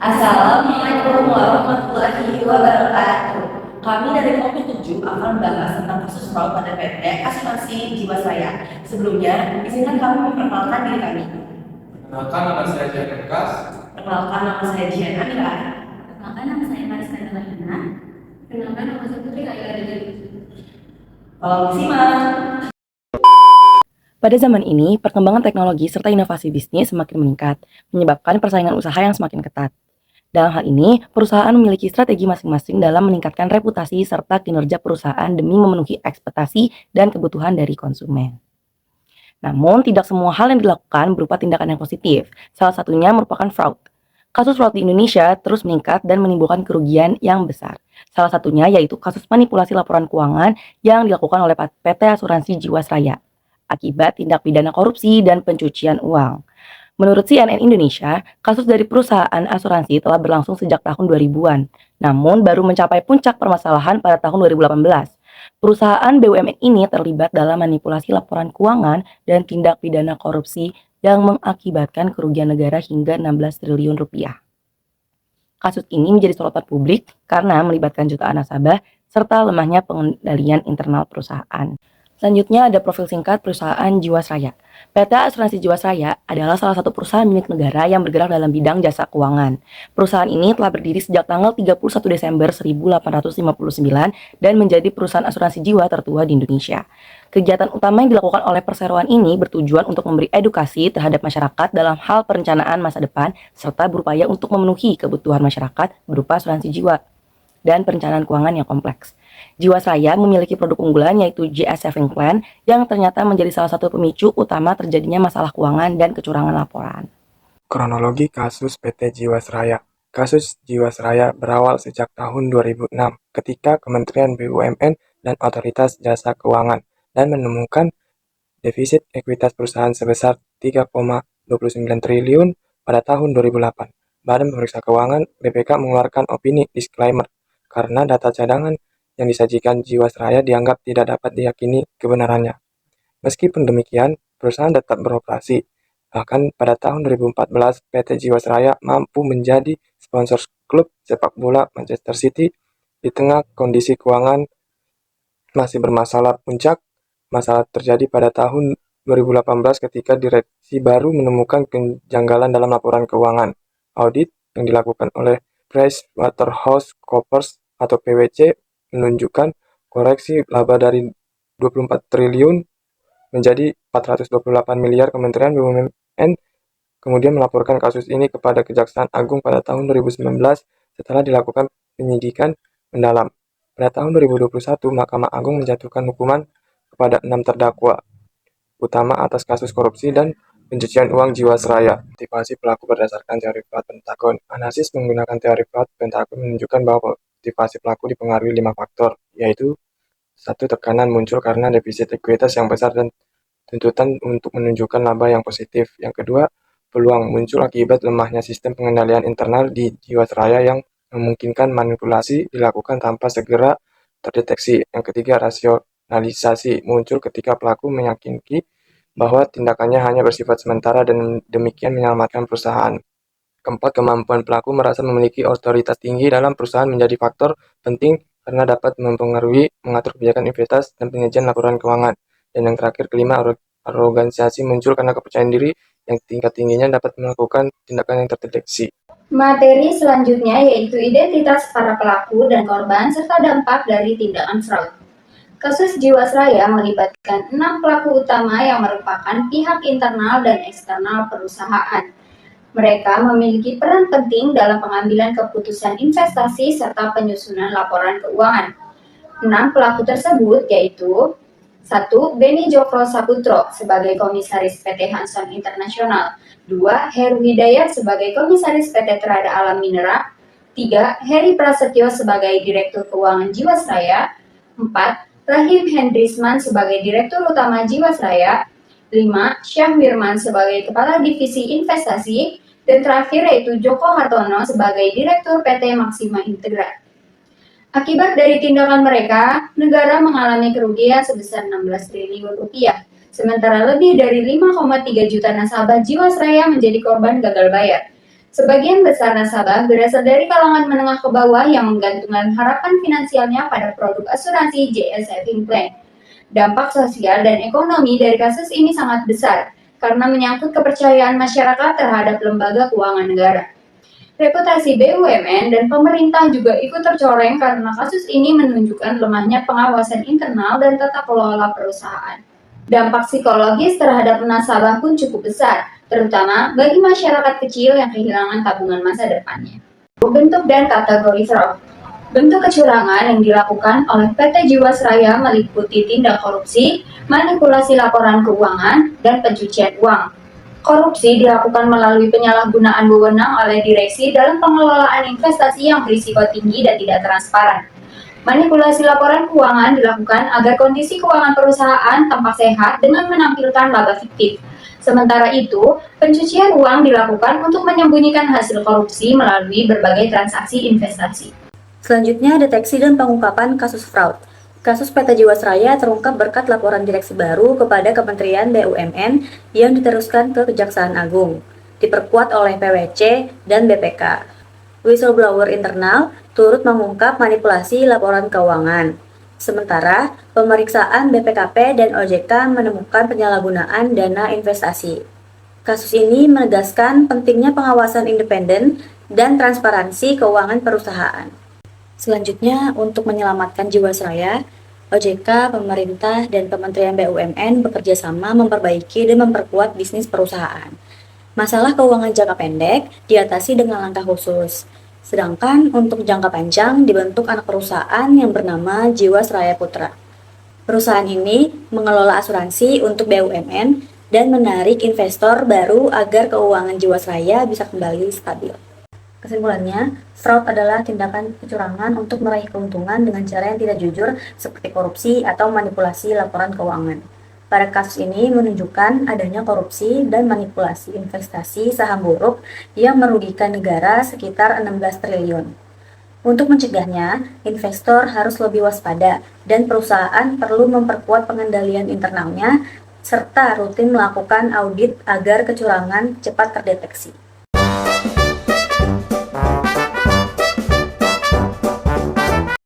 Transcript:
Assalamualaikum warahmatullahi wabarakatuh. Kami dari Komisi 7 akan membahas tentang kasus fraud pada PT Asuransi Jiwasraya. Sebelumnya, izinkan kami memperkenalkan diri kami. Perkenalkan, nama saya Jian Lukas. Perkenalkan, nama saya Jian Amira. Perkenalkan, nama saya Mariska Dalina. Perkenalkan, nama saya Putri Ayu Adeli. Tolong disimak. Pada zaman ini, perkembangan teknologi serta inovasi bisnis semakin meningkat, menyebabkan persaingan usaha yang semakin ketat. Dalam hal ini, perusahaan memiliki strategi masing-masing dalam meningkatkan reputasi serta kinerja perusahaan demi memenuhi ekspektasi dan kebutuhan dari konsumen. Namun, tidak semua hal yang dilakukan berupa tindakan yang positif, salah satunya merupakan fraud. Kasus fraud di Indonesia terus meningkat dan menimbulkan kerugian yang besar. Salah satunya yaitu kasus manipulasi laporan keuangan yang dilakukan oleh PT Asuransi Jiwasraya akibat tindak pidana korupsi dan pencucian uang. Menurut CNN Indonesia, kasus dari perusahaan asuransi telah berlangsung sejak tahun 2000-an, namun baru mencapai puncak permasalahan pada tahun 2018. Perusahaan BUMN ini terlibat dalam manipulasi laporan keuangan dan tindak pidana korupsi yang mengakibatkan kerugian negara hingga 16 triliun rupiah. Kasus ini menjadi sorotan publik karena melibatkan jutaan nasabah serta lemahnya pengendalian internal perusahaan. Selanjutnya ada profil singkat perusahaan Jiwasraya. PT Asuransi Jiwasraya adalah salah satu perusahaan milik negara yang bergerak dalam bidang jasa keuangan. Perusahaan ini telah berdiri sejak tanggal 31 Desember 1859 dan menjadi perusahaan asuransi jiwa tertua di Indonesia. Kegiatan utama yang dilakukan oleh perseroan ini bertujuan untuk memberi edukasi terhadap masyarakat dalam hal perencanaan masa depan serta berupaya untuk memenuhi kebutuhan masyarakat berupa asuransi jiwa dan perencanaan keuangan yang kompleks. Jiwasraya memiliki produk unggulan yaitu JS Saving Plan yang ternyata menjadi salah satu pemicu utama terjadinya masalah keuangan dan kecurangan laporan. Kronologi kasus PT Jiwasraya. Kasus Jiwasraya berawal sejak tahun 2006 ketika Kementerian BUMN dan Otoritas Jasa Keuangan dan menemukan defisit ekuitas perusahaan sebesar 3,29 triliun pada tahun 2008. Badan Pemeriksa Keuangan BPK mengeluarkan opini disclaimer karena data cadangan yang disajikan Jiwasraya dianggap tidak dapat diyakini kebenarannya. Meskipun demikian, perusahaan tetap beroperasi. Bahkan pada tahun 2014, PT Jiwasraya mampu menjadi sponsor klub sepak bola Manchester City di tengah kondisi keuangan masih bermasalah puncak. Masalah terjadi pada tahun 2018 ketika direksi baru menemukan kejanggalan dalam laporan keuangan. Audit yang dilakukan oleh PricewaterhouseCoopers atau PwC menunjukkan koreksi laba dari 24 triliun menjadi 428 miliar. Kementerian BUMN kemudian melaporkan kasus ini kepada Kejaksaan Agung pada tahun 2019 setelah dilakukan penyidikan mendalam. Pada tahun 2021, Mahkamah Agung menjatuhkan hukuman kepada 6 terdakwa utama atas kasus korupsi dan pencucian uang Jiwasraya. Motivasi pelaku berdasarkan teori Fraud Pentagon. Analisis menggunakan teori Fraud Pentagon menunjukkan bahwa motivasi pelaku dipengaruhi 5 faktor, yaitu 1. Tekanan muncul karena defisit ekuitas yang besar dan tuntutan untuk menunjukkan laba yang positif. Yang kedua, peluang muncul akibat lemahnya sistem pengendalian internal di Jiwasraya yang memungkinkan manipulasi dilakukan tanpa segera terdeteksi. Yang ketiga, rasionalisasi muncul ketika pelaku meyakini bahwa tindakannya hanya bersifat sementara dan demikian menyelamatkan perusahaan. Keempat, kemampuan pelaku merasa memiliki otoritas tinggi dalam perusahaan menjadi faktor penting karena dapat mempengaruhi mengatur kebijakan investasi dan penyajian laporan keuangan. Dan yang terakhir, kelima, arogansi muncul karena kepercayaan diri yang tingkat tingginya dapat melakukan tindakan yang terdeteksi. Materi selanjutnya yaitu identitas para pelaku dan korban serta dampak dari tindakan fraud. Kasus Jiwasraya melibatkan 6 pelaku utama yang merupakan pihak internal dan eksternal perusahaan. Mereka memiliki peran penting dalam pengambilan keputusan investasi serta penyusunan laporan keuangan. 6 pelaku tersebut yaitu 1. Beni Jokro Saputro sebagai Komisaris PT Hanson Internasional. 2. Heru Hidayat sebagai Komisaris PT Terada Alam Mineral. 3. Heri Prasetyo sebagai Direktur Keuangan Jiwasraya. 4. Rahim Hendrisman sebagai Direktur Utama Jiwasraya. 5. Syah Wirman sebagai Kepala Divisi Investasi. Dan terakhir yaitu Joko Hartono sebagai Direktur PT Maxima Integrat. Akibat dari tindakan mereka, negara mengalami kerugian sebesar 16 triliun rupiah, sementara lebih dari 5,3 juta nasabah Jiwasraya menjadi korban gagal bayar. Sebagian besar nasabah berasal dari kalangan menengah ke bawah yang menggantungkan harapan finansialnya pada produk asuransi JS Saving Plan. Dampak sosial dan ekonomi dari kasus ini sangat besar karena menyangkut kepercayaan masyarakat terhadap lembaga keuangan negara. Reputasi BUMN dan pemerintah juga ikut tercoreng karena kasus ini menunjukkan lemahnya pengawasan internal dan tata kelola perusahaan. Dampak psikologis terhadap nasabah pun cukup besar, terutama bagi masyarakat kecil yang kehilangan tabungan masa depannya. Bentuk dan kategori fraud. Bentuk kecurangan yang dilakukan oleh PT Jiwasraya meliputi tindak korupsi, manipulasi laporan keuangan, dan pencucian uang. Korupsi dilakukan melalui penyalahgunaan wewenang oleh direksi dalam pengelolaan investasi yang berisiko tinggi dan tidak transparan. Manipulasi laporan keuangan dilakukan agar kondisi keuangan perusahaan tampak sehat dengan menampilkan laba fiktif. Sementara itu, pencucian uang dilakukan untuk menyembunyikan hasil korupsi melalui berbagai transaksi investasi. Selanjutnya, deteksi dan pengungkapan kasus fraud. Kasus PT Jiwasraya terungkap berkat laporan direksi baru kepada Kementerian BUMN yang diteruskan ke Kejaksaan Agung, diperkuat oleh PwC dan BPK. Whistleblower internal turut mengungkap manipulasi laporan keuangan. Sementara, pemeriksaan BPKP dan OJK menemukan penyalahgunaan dana investasi. Kasus ini menegaskan pentingnya pengawasan independen dan transparansi keuangan perusahaan. Selanjutnya, untuk menyelamatkan Jiwasraya, OJK, pemerintah, dan Kementerian BUMN bekerja sama memperbaiki dan memperkuat bisnis perusahaan. Masalah keuangan jangka pendek diatasi dengan langkah khusus. Sedangkan untuk jangka panjang dibentuk anak perusahaan yang bernama Jiwasraya Putra. Perusahaan ini mengelola asuransi untuk BUMN dan menarik investor baru agar keuangan Jiwasraya bisa kembali stabil. Kesimpulannya, fraud adalah tindakan kecurangan untuk meraih keuntungan dengan cara yang tidak jujur seperti korupsi atau manipulasi laporan keuangan. Pada kasus ini menunjukkan adanya korupsi dan manipulasi investasi saham buruk yang merugikan negara sekitar 16 triliun. Untuk mencegahnya, investor harus lebih waspada dan perusahaan perlu memperkuat pengendalian internalnya serta rutin melakukan audit agar kecurangan cepat terdeteksi.